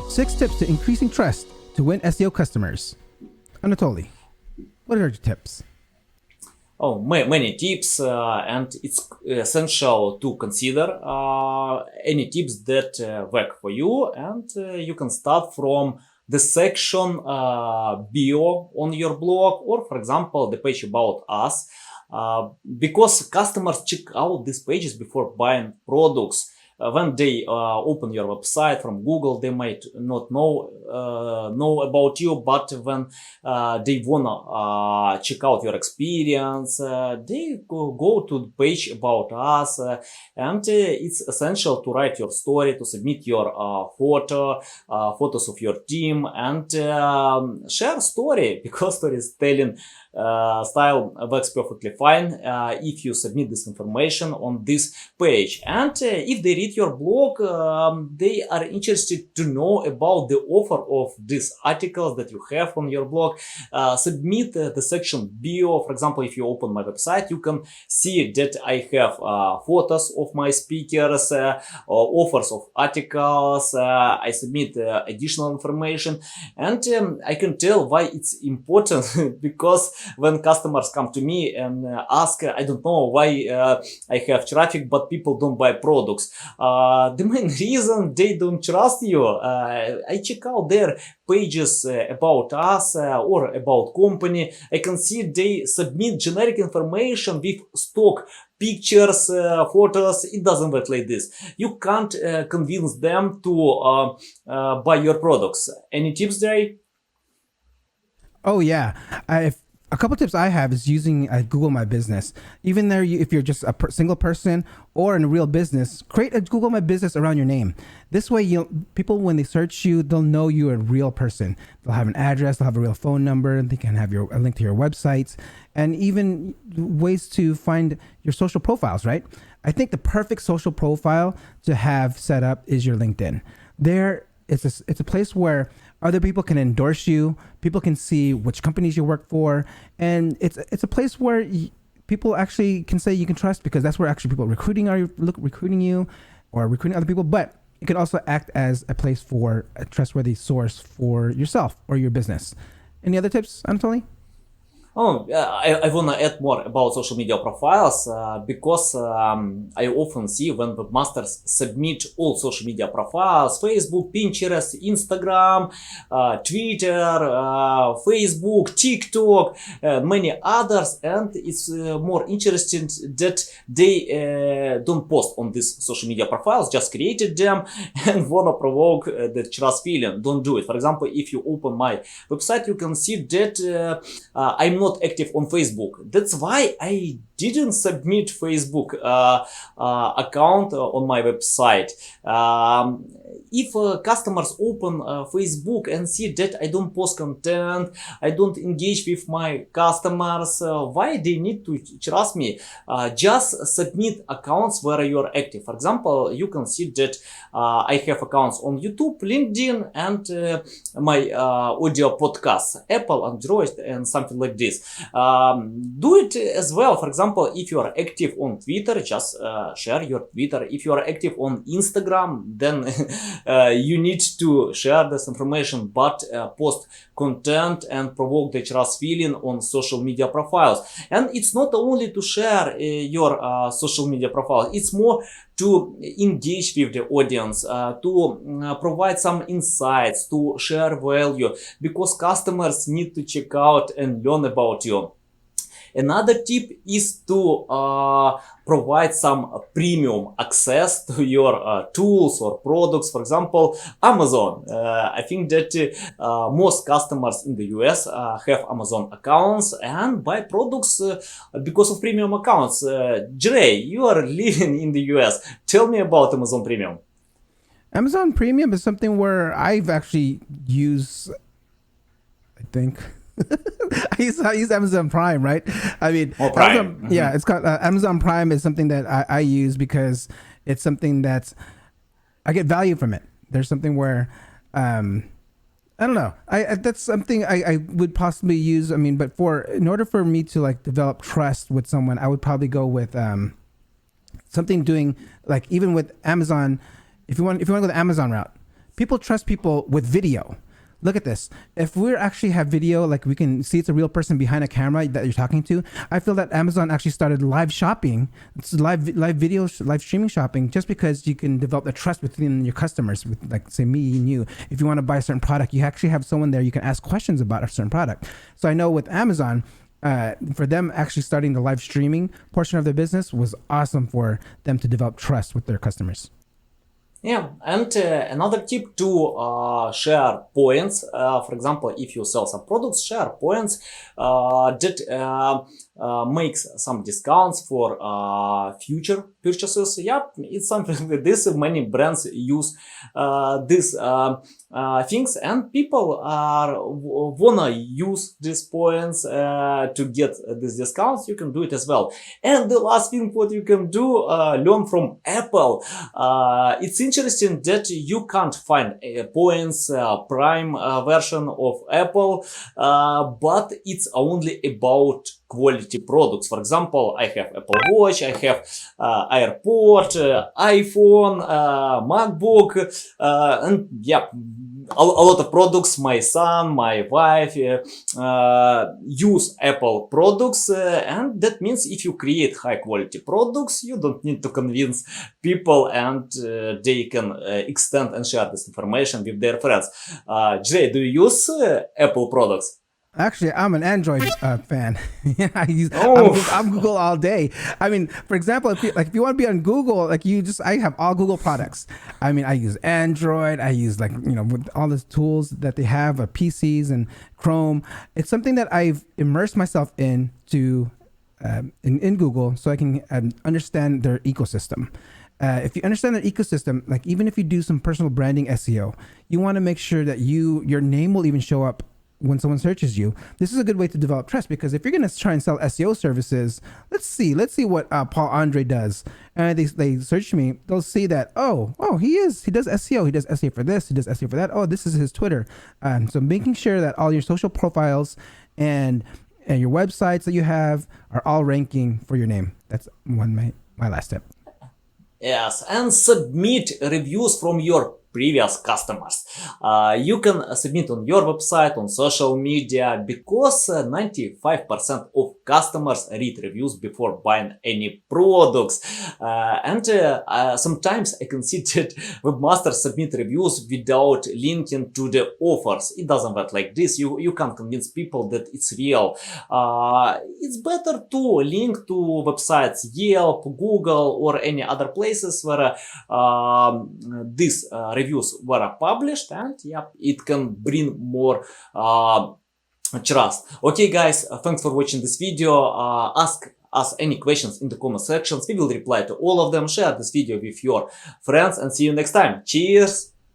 6 tips to increasing trust to win SEO customers. Anatoly, what are your tips? Oh, many tips, and it's essential to consider any tips that work for you, and you can start from the section bio on your blog, or for example, the page about us, because customers check out these pages before buying products. When they open your website from Google, they might not know about you, but when they wanna check out your experience, they go to the page about us, and it's essential to write your story, to submit your photos of your team, and share story, because storytelling style works perfectly fine if you submit this information on this page. And if they read your blog, they are interested to know about the offer of these articles that you have on your blog. Submit the section bio. For example, if you open my website, you can see that I have photos of my speakers, offers of articles. I submit additional information, and I can tell why it's important because when customers come to me and ask, I don't know why I have traffic but people don't buy products, the main reason they don't trust you. I check out their pages about us or about company. I can see they submit generic information with stock pictures, photos. It doesn't work like this. You can't convince them to buy your products. Any tips there? Oh yeah, a couple tips I have is using Google My Business. Even there, if you're just a single person or in a real business, create a Google My Business around your name. This way, people when they search you, they'll know you're a real person. They'll have an address, they'll have a real phone number, they can have a link to your websites, and even ways to find your social profiles. Right? I think the perfect social profile to have set up is your LinkedIn. There, it's a place where other people can endorse you. People can see which companies you work for, and it's a place where people actually can say you can trust, because that's where actually people recruiting you or recruiting other people. But it can also act as a place for a trustworthy source for yourself or your business. Any other tips, Anatoly? Oh, I want to add more about social media profiles because I often see when webmasters submit all social media profiles: Facebook, Pinterest, Instagram, Twitter, Facebook, TikTok, many others, and it's more interesting that they don't post on these social media profiles, just created them and want to provoke the trust feeling. Don't do it. For example, if you open my website, you can see that I'm not active on Facebook. That's why I didn't submit Facebook account on my website. If customers open Facebook and see that I don't post content, I don't engage with my customers, why they need to trust me? Just submit accounts where you're active. For example, you can see that I have accounts on YouTube, LinkedIn, and my audio podcasts, Apple, Android, and something like this. Do it as well. For example, if you are active on Twitter, just share your Twitter. If you are active on Instagram, then you need to share this information, but post content and provoke the trust feeling on social media profiles. And it's not only to share your social media profile, it's more to engage with the audience, to provide some insights, to share value, because customers need to check out and learn about you. Another tip is to provide some premium access to your tools or products. For example, Amazon. I think that most customers in the US have Amazon accounts and buy products because of premium accounts. Jay, you are living in the US. Tell me about Amazon Premium. Amazon Premium is something where I've actually used, I think. I use Amazon Prime, right? I mean, Prime. Yeah, it's called Amazon Prime is something that I use because it's something that's I get value from it. There's something where I don't know. That's something I would possibly use. I mean, but in order for me to like develop trust with someone, I would probably go with something doing like even with Amazon. If you want to go the Amazon route, People trust people with video. Look at this. If we actually have video, like we can see it's a real person behind a camera that you're talking to, I feel that Amazon actually started live shopping, it's live video, live streaming shopping, just because you can develop the trust within your customers, with like say me and you. If you want to buy a certain product, you actually have someone there you can ask questions about a certain product. So I know with Amazon, for them actually starting the live streaming portion of their business was awesome for them to develop trust with their customers. Yeah, and another tip to share points. For example, if you sell some products, share points that makes some discounts for future purchases. Yeah, it's something like this. Many brands use these things, and people wanna use these points to get these discounts. You can do it as well. And the last thing what you can do, learn from Apple. It's interesting that you can't find points prime version of Apple, but it's only about quality products. For example, I have Apple Watch, I have AirPort, iPhone, MacBook, and yeah, a lot of products. My son, my wife use Apple products, and that means if you create high quality products, you don't need to convince people, and they can extend and share this information with their friends. Jay, do you use Apple products? Actually, I'm an Android fan. Oh. I'm Google all day. I mean, for example, if you want to be on Google, I have all Google products. I mean, I use Android. I use with all the tools that they have, PCs and Chrome. It's something that I've immersed myself in Google, so I can understand their ecosystem. If you understand their ecosystem, like even if you do some personal branding SEO, you want to make sure that your name will even show up when someone searches you. This is a good way to develop trust, because if you're going to try and sell SEO services, let's see what Paul Andre does. And they search me, they'll see that, he does SEO. He does SEO for this, he does SEO for that. Oh, this is his Twitter. So making sure that all your social profiles and your websites that you have are all ranking for your name. That's my last tip. Yes, and submit reviews from your previous customers. You can submit on your website, on social media, because 95% of customers read reviews before buying any products. And sometimes I can see that webmasters submit reviews without linking to the offers. It doesn't work like this. You can't convince people that it's real. It's better to link to websites Yelp, Google, or any other places where these reviews were published, and yeah, it can bring more trust. Okay guys, thanks for watching this video. Ask us any questions in the comment sections. We will reply to all of them. Share this video with your friends, and see you next time. Cheers!